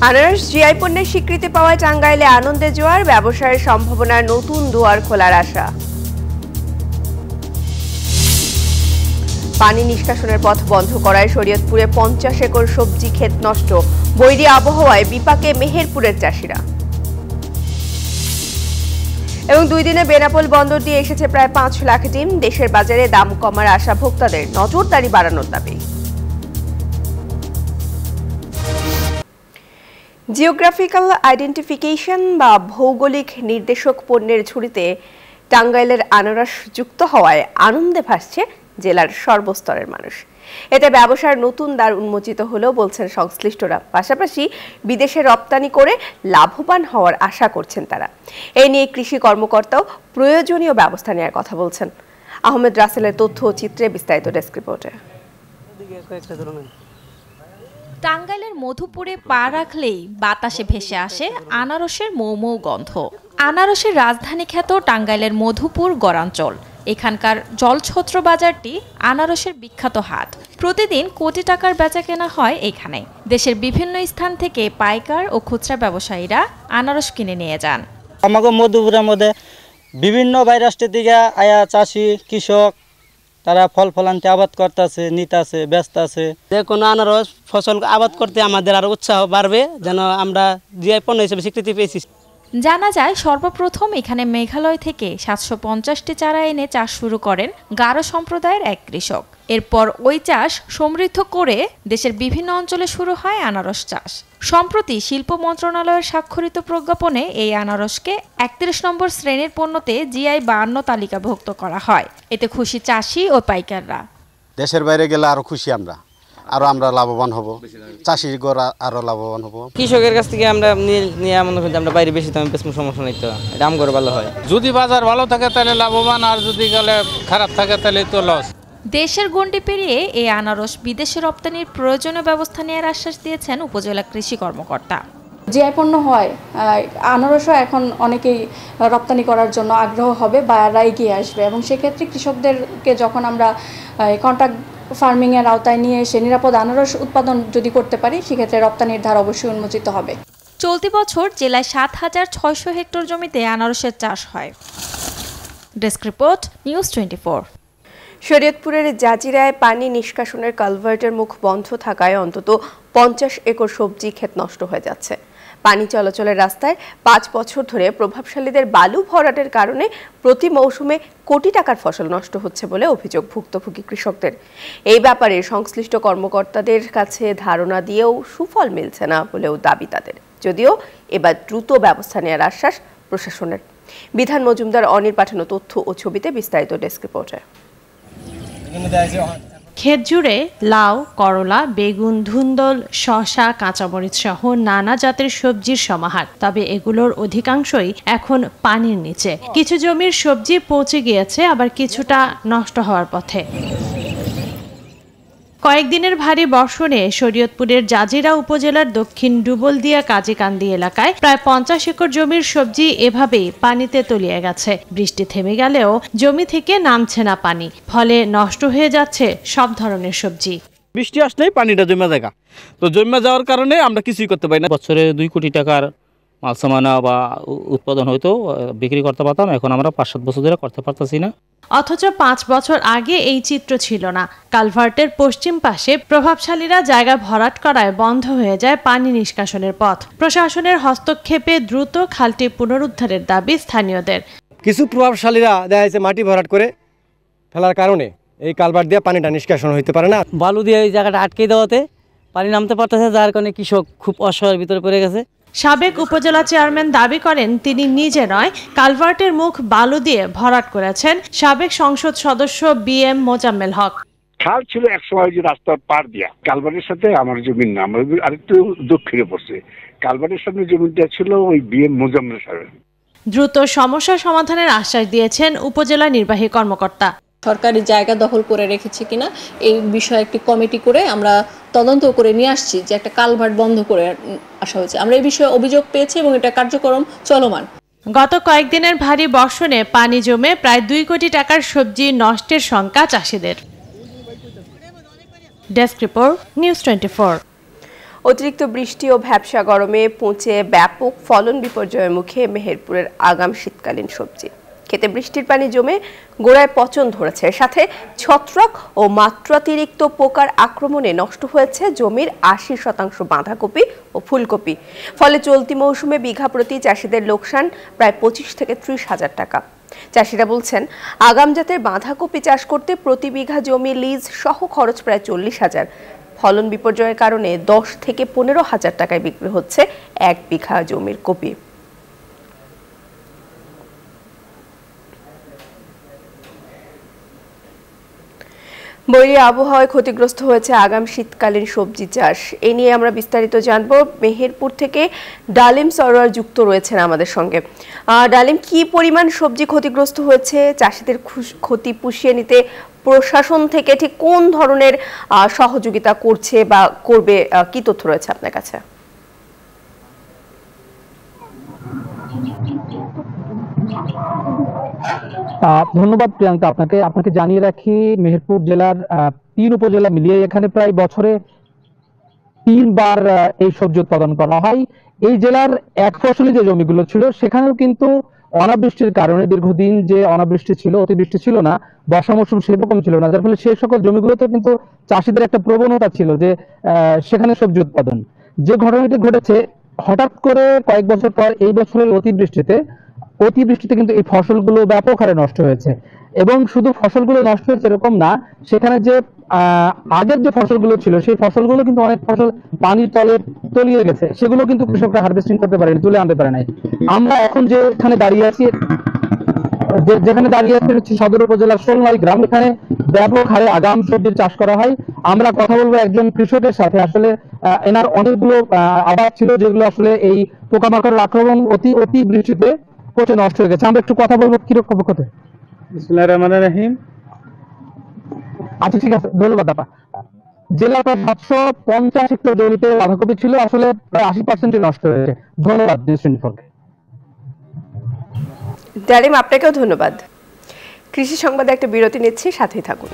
আনারস জিআই পণ্যের স্বীকৃতি পাওয়ায় টাঙ্গাইলে আনন্দের জোয়ার, ব্যবসায়ের সম্ভাবনার নতুন দুয়ার খোলার আশা। পানি নিষ্কাশনের পথ বন্ধ করায় শরীয়তপুরে 50 একর সবজি ক্ষেত নষ্ট, বৈরী আবহাওয়ায় বিপাকে মেহেরপুরের চাষিরা। এবং 2 দিনে বেনাপোল বন্দর দিয়ে এসেছে প্রায় 5 লাখ ডিম, দেশের বাজারে দাম কমার আশা ভোক্তাদের, নজরদারি বাড়ানোর দাবি। জিওগ্রাফিক্যাল আইডেন্টিফিকেশন বা ভৌগোলিক নির্দেশক পণ্যের ঝুড়িতে টাঙ্গাইলের আনারস যুক্ত হওয়ায় আনন্দে ভাসছে জেলার সর্বস্তরের মানুষ। এতে ব্যবসার নতুন দ্বার উন্মোচিত হলেও বলছেন সংশ্লিষ্টরা, পাশাপাশি বিদেশে রপ্তানি করে লাভবান হওয়ার আশা করছেন তারা। এই নিয়ে কৃষি কর্মকর্তাও প্রয়োজনীয় ব্যবস্থা নেওয়ার কথা বলছেন। আহমেদ রাসেলের তথ্য ও চিত্রে বিস্তারিত ডেস্ক রিপোর্টে। টাঙ্গাইলের মধুপুরে পা রাখলেই বাতাসে ভেসে আসে আনারসের মৌ মৌ গন্ধ। আনারসের রাজধানী খ্যাত টাঙ্গাইলের মধুপুর গড়াঞ্চল, এখানকার জলছত্র বাজারটি আনারসের বিখ্যাত হাট। প্রতিদিন কোটি টাকার বেচা কেনা হয় এখানে। দেশের বিভিন্ন স্থান থেকে পাইকার ও খুচরা ব্যবসায়ীরা আনারস কিনে নিয়ে যান। আমাকে মধুপুরের মধ্যে বিভিন্ন বাইরাষ্ট্রের দিকে আয়া চাষি কৃষক তারা ফল ফলান্তি আবাদ করতেছে, নিতেছে, ব্যস্ত আছে। যে কোনো আনারস ফসল আবাদ করতে আমাদের আরো উৎসাহ বাড়বে, যেন আমরা জিআই পণ্য হিসেবে স্বীকৃতি পেয়েছি। জানা যায় সর্বপ্রথম এখানে মেঘালয় থেকে 750টি চারা এনে চাষ শুরু করেন গারো সম্প্রদায়ের এক কৃষক। এরপর ওই চাষ সমৃদ্ধ করে দেশের বিভিন্ন অঞ্চলে শুরু হয় আনারস চাষ। সম্প্রতি শিল্প মন্ত্রণালয়ের স্বাক্ষরিত প্রজ্ঞাপনে এই আনারসকে 31 নম্বর শ্রেণীর পণ্যতে জিআই 52 তালিকাভুক্ত করা হয়। এতে খুশি চাষি ও পাইকাররা। দেশের বাইরে গেলে আরো খুশি আমরা লাভবান হব, চাষি গড়া আরো লাভবান হব। কৃষকের কাছ থেকে আমরা নিয়ে মনে করি আমরা বাইরে বেশি দামে বেশি সমস্যা নেই, তো দাম করে ভালো হয়। যদি বাজার ভালো থাকে তাহলে লাভবান, আর যদি গেলে খারাপ থাকে তাহলে তো লস। দেশের গণ্ডি পেরিয়ে এই আনারস বিদেশে রপ্তানির প্রয়োজনীয় ব্যবস্থা নেওয়ার আশ্বাস দিয়েছেন উপজেলা কৃষি কর্মকর্তা। জিআই পণ্য হয় আনারসও এখন অনেকেই রপ্তানি করার জন্য আগ্রহ হবে, বায়াররা এগিয়ে আসবে এবং সেক্ষেত্রে কৃষকদেরকে যখন আমরা কন্ট্রাক্ট ফার্মিংয়ের আওতায় নিয়ে এসে নিরাপদ আনারস উৎপাদন যদি করতে পারি, সেক্ষেত্রে রপ্তানির ধারা অবশ্যই উন্মোচিত হবে। চলতি বছর জেলায় 7600 হেক্টর জমিতে আনারসের চাষ হয়। Desk report, news 24। শরীয়তপুরের জাজিরায় পানি নিষ্কাশনের কালভার্টের মুখ বন্ধ থাকায় অন্তত 50 একর সবজি ক্ষেত নষ্ট হয়ে যাচ্ছে। পানি চলাচলের রাস্তায় 5 বছর ধরে প্রভাবশালীদের বালু ভরাটের কারণে প্রতি মৌসুমে কোটি টাকার ফসল নষ্ট হচ্ছে বলে অভিযোগ ভুক্তভোগী কৃষকদের। এই ব্যাপারে সংশ্লিষ্ট কর্মকর্তাদের কাছে ধারণা দিয়েও সুফল মিলছে না বলেও দাবি তাদের, যদিও এবার দ্রুত ব্যবস্থা নেওয়ার আশ্বাস প্রশাসনের। বিধান মজুমদার অনির পাঠানো তথ্য ও ছবিতে বিস্তারিত ডেস্ক রিপোর্টে। ক্ষেত জুড়ে লাউ, করলা, বেগুন, ধুন্দল, শসা, কাঁচামরিচ সহ নানা জাতের সবজির সমাহার। তবে এগুলোর অধিকাংশই এখন পানির নিচে। কিছু জমির সবজি পচে গিয়েছে, আবার কিছুটা নষ্ট হওয়ার পথে। কয়েকদিনের ভারী বর্ষণে শরীয়তপুরের জাজিরা উপজেলার দক্ষিণ ডুবলদিয়া কাজীকান্দি এলাকায় প্রায় 50 একর জমির সবজি এভাবেই পানিতে তলিয়ে গেছে। বৃষ্টি থেমে গেলেও জমি থেকে নামছে না পানি, ফলে নষ্ট হয়ে যাচ্ছে সব ধরনের সবজি। বৃষ্টি আসলেই পানিটা জমে যায়, তো জমে যাওয়ার কারণে আমরা কিছুই করতে পারি না। বছরে 2 কোটি টাকার মাল সামানা বা উৎপাদন হয়তো বিক্রি করতে পারতাম, এখন আমরা 5-7 বছর ধরে করতে পারতেছি না। অথচ 5 বছর আগে এই চিত্র ছিল না। কালভার্টের পশ্চিম পাশে প্রভাবশালীরা জায়গা ভরাট করায় বন্ধ হয়ে যায় পানি নিষ্কাশনের পথ। প্রশাসনের হস্তক্ষেপে দ্রুত খালটি পুনরুদ্ধারের দাবি স্থানীয়দের। কিছু প্রভাবশালীরা দেখা যাচ্ছে মাটি ভরাট করে ফেলার কারণে এই কালভার্ট দিয়ে পানিটা নিষ্কাশন হইতে পারে না। বালু দিয়ে এই জায়গাটা আটকে দেওয়াতে পানি নামতে পারতেছে, যার কারণে কৃষক খুব অসহায়ের ভিতরে পড়ে গেছে। সাবেক উপজেলা চেয়ারম্যান দাবি করেন তিনি নিজে নয়, কালভার্টের মুখ বালু দিয়ে ভরাট করেছেন সাবেক সংসদ সদস্য BM মোজাম্মেল হক। খাল ছিল একসময় যে রাস্তার পার দিয়া, কালভার্টের সাথে আমার জমির নাম আরেকটু দক্ষিণে পড়ছে। কালভার্টের সামনে জমিটা ছিল ওই BM মোজাম্মেল সাহেব। দ্রুত সমস্যা সমাধানের আশ্বাস দিয়েছেন উপজেলা নির্বাহী কর্মকর্তা। সরকারি জায়গা দখল করে রেখেছে কিনা এই বিষয়ে একটি কমিটি করে আমরা তদন্ত করে নিয়ে আসছি, যে একটা কালভার্ট বন্ধ করে আসা হয়েছে। আমরা এই বিষয়ে অভিযোগ পেয়েছি এবং এটা কার্যক্রম চলমান। গত কয়েকদিনের ভারী বর্ষণে পানি জমে প্রায় 2 কোটি টাকার সবজি নষ্টের শঙ্কা চাষিদের। Desk report, news 24। অতিরিক্ত বৃষ্টি ও ভ্যাপসা গরমে পৌঁছে ব্যাপক ফলন বিপর্যয়ের মুখে মেহেরপুরের আগাম শীতকালীন সবজি খেতে বৃষ্টির পানি জমে গোড়ায় পচন ধরেছে, সাথে ছত্রাক ও মাত্রাতিরিক্ত পোকার আক্রমণে নষ্ট হয়েছে জমির ৮০% বাঁধাকপি ও ফুলকপি। ফলে চলতি মৌসুমে বিঘা প্রতি চাষিদের লোকসান প্রায় ২৫ থেকে ৩০ হাজার টাকা। চাষিরা বলছেন, আগাম জাতের বাঁধাকপি চাষ করতে প্রতি বিঘা জমি লিজ সহ খরচ প্রায় ৪০,০০০। ফলন বিপর্যয়ের কারণে ১০ থেকে ১৫ হাজার টাকায় বিক্রি হচ্ছে ১ বিঘা জমির কপি। বৈরী আবহাওয়ায় ক্ষতিগ্রস্ত হয়েছে আগাম শীতকালীন সবজি চাষ। এ নিয়ে আমরা বিস্তারিত জানব। মেহেরপুর থেকে ডালিম সরোয়ার যুক্ত রয়েছেন আমাদের সঙ্গে। ডালিম, কি পরিমাণ সবজি ক্ষতিগ্রস্ত হয়েছে? চাষিদের ক্ষতি পুষিয়ে নিতে প্রশাসন থেকে ঠিক কোন ধরনের সহযোগিতা করছে বা করবে, কি তথ্য রয়েছে আপনার কাছে? ধন্যবাদ প্রিয়াঙ্কা। আপনাকে জানিয়ে রাখি, মেহেরপুর জেলার ৩ উপজেলা মিলিয়ে এখানে প্রায় বছরে ৩ বার এই সবজি উৎপাদন করা হয়। এই জেলার এক ফসলি যে জমিগুলো ছিল সেখানেও কিন্তু অনাবৃষ্টির কারণে দীর্ঘদিন যে অনাবৃষ্টি ছিল, অতিবৃষ্টি ছিল না, বর্ষা মৌসুম সেরকম ছিল না, যার ফলে সেই সকল জমিগুলোতে কিন্তু চাষিদের একটা প্রবণতা ছিল যে সেখানে সবজি উৎপাদন। যে ঘটনাটি ঘটেছে, হঠাৎ করে কয়েক বছর পর এই বছরের অতিবৃষ্টিতে কিন্তু এই ফসলগুলো ব্যাপক হারে নষ্ট হয়েছে। এবং শুধু ফসলগুলো নষ্ট হয়েছে এরকম না, সেখানে যে আগের যে ফসলগুলো ছিল সেই ফসলগুলো কিন্তু অনেক ফসল পানির তলে তলিয়ে গেছে, সেগুলো কিন্তু কৃষকরা হারভেস্টিং করতে পারেনি, তুলে আনতে পারে নাই। আমরা এখন যেখানে দাঁড়িয়ে আছি হচ্ছে সদর উপজেলার শোলমাই গ্রাম। এখানে ব্যাপক হারে আগাম সবজির চাষ করা হয়। আমরা কথা বলবো একজন কৃষকের সাথে। আসলে এনার অনেকগুলো আবাদ ছিল যেগুলো আসলে এই পোকামাকড়ের আক্রমণ অতি বৃষ্টিতে পচে নষ্ট হয়ে গেছে। আমরা একটু কথা বলবো কিরকম পক্ষে। বিসমিল্লাহির রহমানির রহিম। আচ্ছা, ঠিক আছে, ধন্যবাদ আপা। জেলার প্রায় ৭৫০ হেক্টর জমিতে বাঁধাকপি ছিল, আসলে প্রায় ৮০% নষ্ট হয়েছে। ধন্যবাদ ডালিম, আপনাকেও ধন্যবাদ। কৃষি সংবাদে একটা বিরতি নিচ্ছি, সাথেই থাকুন।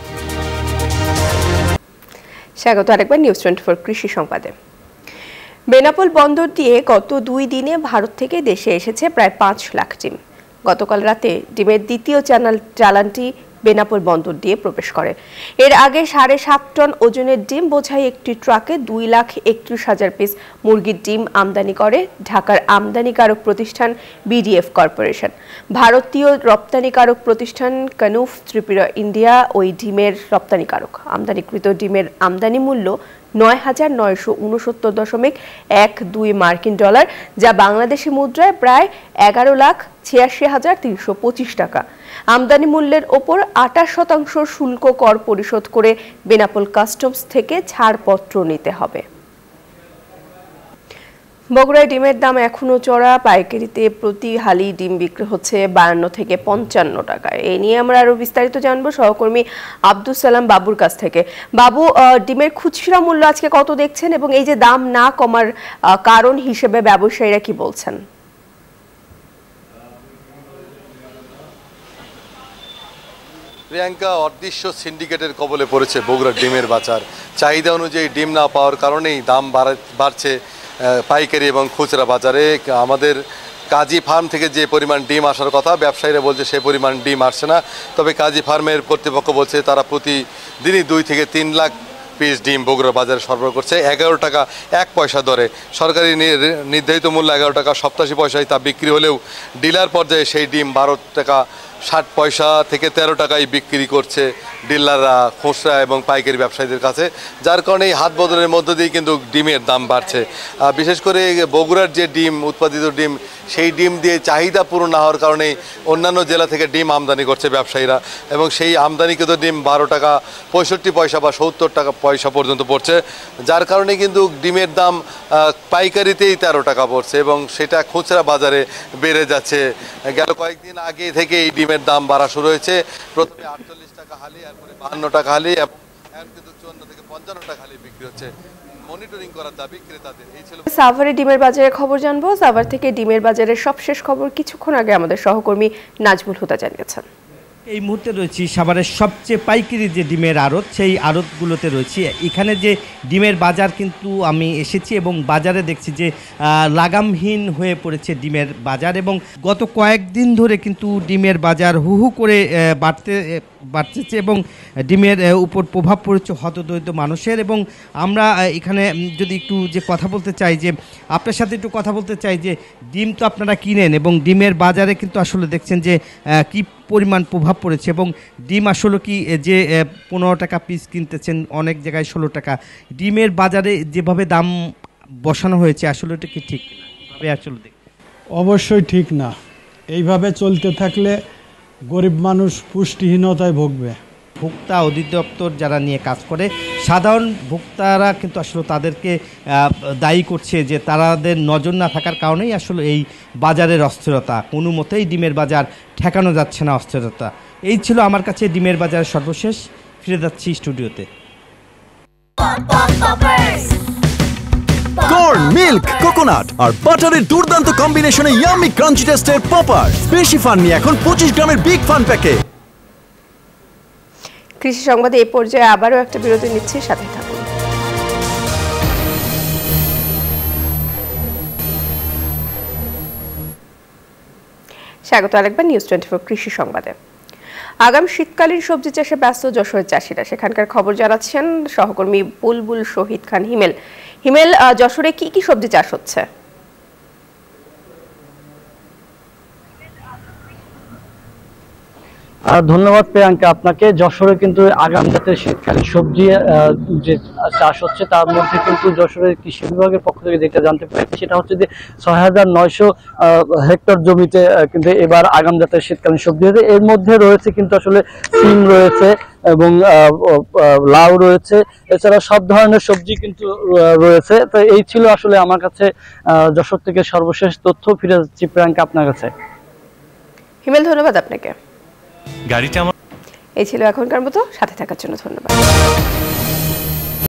স্বাগত আরেকবার নিউজ 24 কৃষি সংবাদে। বেনাপোল বন্দর দিয়ে গত ২ দিনে ভারত থেকে দেশে এসেছে প্রায় ৫ লাখ ডিম। গতকাল রাতে ডিমের দ্বিতীয় চালানটি বেনাপোল বন্দর দিয়ে প্রবেশ করে। এর আগে ৭.৫ টন ওজনের ডিম বোঝাই একটি ট্রাকে ২,৩১,০০০ পিস মুরগির ডিম আমদানি করে ঢাকার আমদানিকারক প্রতিষ্ঠান বিডিএফ কর্পোরেশন। ভারতীয় রপ্তানিকারক প্রতিষ্ঠান কানুফ ত্রিপুরা ইন্ডিয়া ওই ডিমের রপ্তানিকারক। আমদানিকৃত ডিমের আমদানি মূল্য ৯,৯৬৯.১২ মার্কিন ডলার, যা বাংলাদেশি মুদ্রায় প্রায় ১১,৮৬,৩২৫ টাকা। আমদানি মূল্যের ওপর ২৮% শুল্ক কর পরিশোধ করে বেনাপোল কাস্টমস থেকে ছাড়পত্র নিতে হবে। বগুড়ায় ডিমের দাম এখনো চড়া। পাইকারিতে প্রতি হালি ডিম বিক্রি হচ্ছে ৫২ থেকে ৫৫ টাকায়। এই নিয়ে আমরা আরো বিস্তারিত জানবো সহকর্মী আব্দুল সালাম বাবুর কাছ থেকে। বাবু, ডিমের খুচরা মূল্য আজকে কত দেখছেন এবং এই যে দাম না কমার কারণ হিসেবে ব্যবসায়ীরা কি বলছেন? প্রিয়াঙ্কা, অদৃশ্য সিন্ডিকেটের কবলে পড়েছে বগুড়ার ডিমের বাজার। চাহিদা অনুযায়ী ডিম না পাওয়ার কারণেই দাম বাড়ছে পাইকারি এবং খুচরা বাজারে। আমাদের কাজী ফার্ম থেকে যে পরিমাণ ডিম আসার কথা, ব্যবসায়ীরা বলছে সে পরিমাণ ডিম আসছে না। তবে কাজী ফার্মের কর্তৃপক্ষ বলছে তারা প্রতিদিনই 2 থেকে 3 লাখ পিস ডিম বগুড়া বাজারে সরবরাহ করছে 11 টাকা 1 পয়সা দরে। সরকারি নির্ধারিত মূল্য 11 টাকা 87 পয়সায় তা বিক্রি হলেও ডিলার পর্যায়ে সেই ডিম 12 টাকা 60 পয়সা থেকে 13 টাকায় বিক্রি করছে ডিলাররা খুচরা এবং পাইকারি ব্যবসায়ীদের কাছে, যার কারণে এই হাত বদলের মধ্য দিয়ে কিন্তু ডিমের দাম বাড়ছে। বিশেষ করে বগুড়ার যে ডিম উৎপাদিত ডিম, সেই ডিম দিয়ে চাহিদা পূরণ না হওয়ার কারণে অন্যান্য জেলা থেকে ডিম আমদানি করছে ব্যবসায়ীরা, এবং সেই আমদানিকৃত ডিম 12 টাকা 65 পয়সা বা 70 টাকা পয়সা পর্যন্ত পড়ছে, যার কারণে কিন্তু ডিমের দাম পাইকারিতেই 13 টাকা পড়ছে এবং সেটা খুচরা বাজারে বেড়ে যাচ্ছে। গেল কয়েকদিন আগে থেকে এই ডিমের দাম বাড়া শুরু হয়েছে। প্রথমে 48 টাকা হালি, এরপরে 52 টাকা হালি, এবং এখন কিন্তু 54 থেকে 55 টাকা হালি বিক্রি হচ্ছে। মনিটরিং করার দাবি ক্রেতাদের। এই ছিল সাভারে ডিমের বাজারের খবর জানবো। সাভার থেকে ডিমের বাজারের সবশেষ খবর কিছুক্ষণ আগে আমাদের সহকর্মী নাজমুল হুদা জানিয়েছেন। এই মুহূর্তে রয়েছি সাভারের সবচেয়ে পাইকারি যে ডিমের আড়ত, সেই আড়তগুলোতে রয়েছি। এখানে যে ডিমের বাজার কিন্তু আমি এসেছি এবং বাজারে দেখছি যে লাগামহীন হয়ে পড়েছে ডিমের বাজার, এবং গত কয়েকদিন ধরে কিন্তু ডিমের বাজার হু হু করে বাড়তেছে এবং ডিমের উপর প্রভাব পড়েছে হতদরিদ্র মানুষের। এবং আমরা এখানে যদি একটু যে কথা বলতে চাই, যে আপনার সাথে একটু কথা বলতে চাই যে ডিম তো আপনারা কিনেন এবং ডিমের বাজারে কিন্তু আসলে দেখছেন যে কি পরিমাণ প্রভাব পড়েছে, এবং ডিম আসলে কি যে 15 টাকা পিস কিনতেছেন, অনেক জায়গায় 16 টাকা। ডিমের বাজারে যেভাবে দাম বসানো হয়েছে আসলে এটা কি ঠিক? আসলে অবশ্যই ঠিক না। এইভাবে চলতে থাকলে গরিব মানুষ পুষ্টিহীনতায় ভুগবে। ভোক্তা অধিদপ্তর যারা নিয়ে কাজ করে, সাধারণ ভোক্তারা কিন্তু আসলে তাদেরকে দায়ী করছে যে তাদের নজর না থাকার কারণেই আসলে এই বাজারের অস্থিরতা। কোনো মতেই ডিমের বাজার ঠেকানো যাচ্ছে না অস্থিরতা। এই ছিল আমার কাছে ডিমের বাজার সর্বশেষ। ফিরে যাচ্ছি স্টুডিওতে। কর্ন, মিল্ক, কোকোনাট আর বাটারের দুর্দান্ত কম্বিনেশনে ইয়াম্মি ক্রাঞ্চি টেস্টের পপার। বেশি ফান নিয়ে এখন 25 গ্রামের বিগ ফান প্যাকে। কৃষি সংবাদে এই পর্যায়ে আবারও একটা বিরতি নিচ্ছি, সাথে থাকুন। স্বাগত আরেকবার নিউজ 24 কৃষি সংবাদে। আগাম শীতকালীন সবজি চাষে ব্যস্ত যশোরের চাষিরা, সেখানকার খবর জানাচ্ছেন সহকর্মী বুলবুল শহীদ খান হিমেল। হিমেল, যশোরে কি কি সবজি চাষ হচ্ছে? ধন্যবাদ প্রিয়াঙ্কা আপনাকে। যশোরে কিন্তু আগাম জাতের শীতকালীন সবজি যে চাষ হচ্ছে, তার মধ্যে কিন্তু যশোরের কৃষি বিভাগের পক্ষ থেকে যেটা জানতে পারছি সেটা হচ্ছে যে ৬৯০০ হেক্টর জমিতে কিন্তু এবার আগাম জাতের শীতকালীন সবজি হয়েছে। এর মধ্যে রয়েছে কিন্তু আসলে সিম রয়েছে এবং লাউ রয়েছে, এছাড়া সব ধরনের সবজি কিন্তু রয়েছে। তো এই ছিল আসলে আমার কাছে যশোর থেকে সর্বশেষ তথ্য। ফিরে যাচ্ছি প্রিয়াঙ্কা আপনার কাছে। হিমেল, ধন্যবাদ আপনাকে। গাড়িটা এই ছিল এখনকার মতো, সাথে থাকার জন্য ধন্যবাদ।